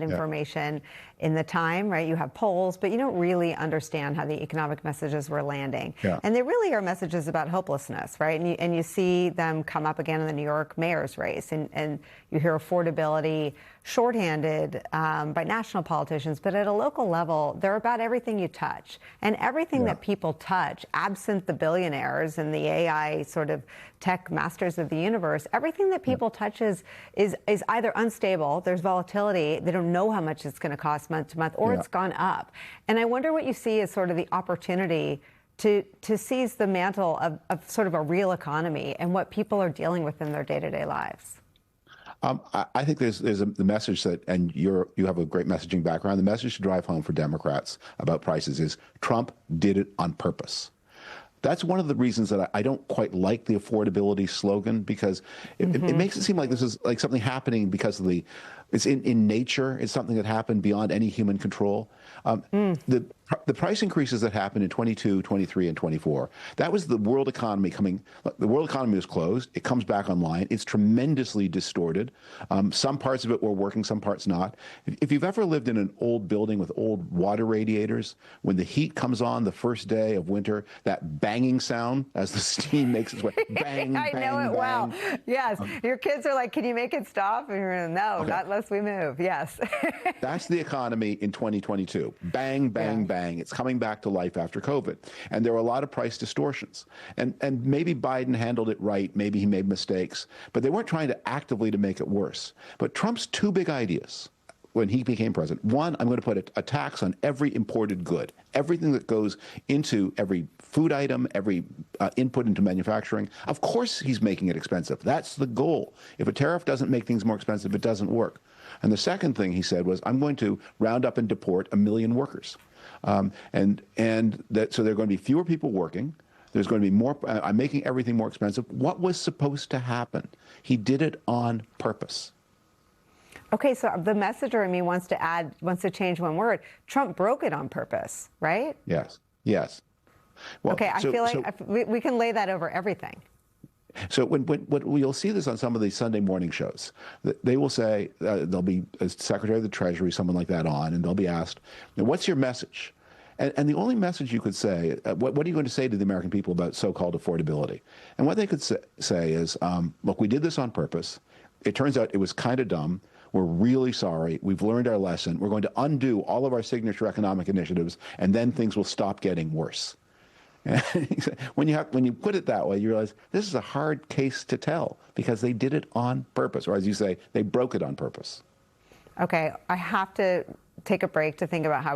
Yeah. information in the time, right? You have polls, but you don't really understand how the economic messages were landing. Yeah. And they really are messages about hopelessness, right? And you see them come up again in the New York mayor's race, and you hear affordability shorthanded by national politicians, but at a local level, they're about everything you touch. And everything that people touch, absent the billionaires and the AI sort of tech masters of the universe, everything that people touch is either unstable, there's volatility, they don't know how much it's going to cost month to month, or it's gone up. And I wonder what you see as sort of the opportunity to seize the mantle of sort of a real economy and what people are dealing with in their day-to-day lives. I think there's the message that, and you have a great messaging background. The message to drive home for Democrats about prices is Trump did it on purpose. That's one of the reasons that I don't quite like the affordability slogan, because it makes it seem like this is like something happening because of it's in nature. It's something that happened beyond any human control. The price increases that happened in 22, 23, and 24, that was the world economy coming. The world economy was closed. It comes back online. It's tremendously distorted. Some parts of it were working, some parts not. If you've ever lived in an old building with old water radiators, when the heat comes on the first day of winter, that banging sound as the steam makes its way, bang, I bang, know it bang. well. Yes. Your kids are like, can you make it stop? And you're like, no, not unless we move. Yes. That's the economy in 2022. Bang, bang, bang. It's coming back to life after COVID. And there are a lot of price distortions. And maybe Biden handled it right. Maybe he made mistakes. But they weren't trying to actively to make it worse. But Trump's two big ideas when he became president: one, I'm going to put a tax on every imported good, everything that goes into every food item, every input into manufacturing. Of course he's making it expensive. That's the goal. If a tariff doesn't make things more expensive, it doesn't work. And the second thing he said was, I'm going to round up and deport 1 million workers. So there are going to be fewer people working. There's going to be more. I'm making everything more expensive. What was supposed to happen? He did it on purpose. Okay, so the messenger in me wants to change one word. Trump broke it on purpose, right? Yes. Yes. Well, okay, I feel like we can lay that over everything. So when you'll see this on some of these Sunday morning shows, they will say, there'll be a Secretary of the Treasury, someone like that on, and they'll be asked, what's your message? And the only message you could say, what are you going to say to the American people about so-called affordability? And what they could say is, look, we did this on purpose. It turns out it was kind of dumb. We're really sorry. We've learned our lesson. We're going to undo all of our signature economic initiatives, and then things will stop getting worse. When you put it that way, you realize this is a hard case to tell, because they did it on purpose, or as you say, they broke it on purpose. Okay, I have to take a break to think about how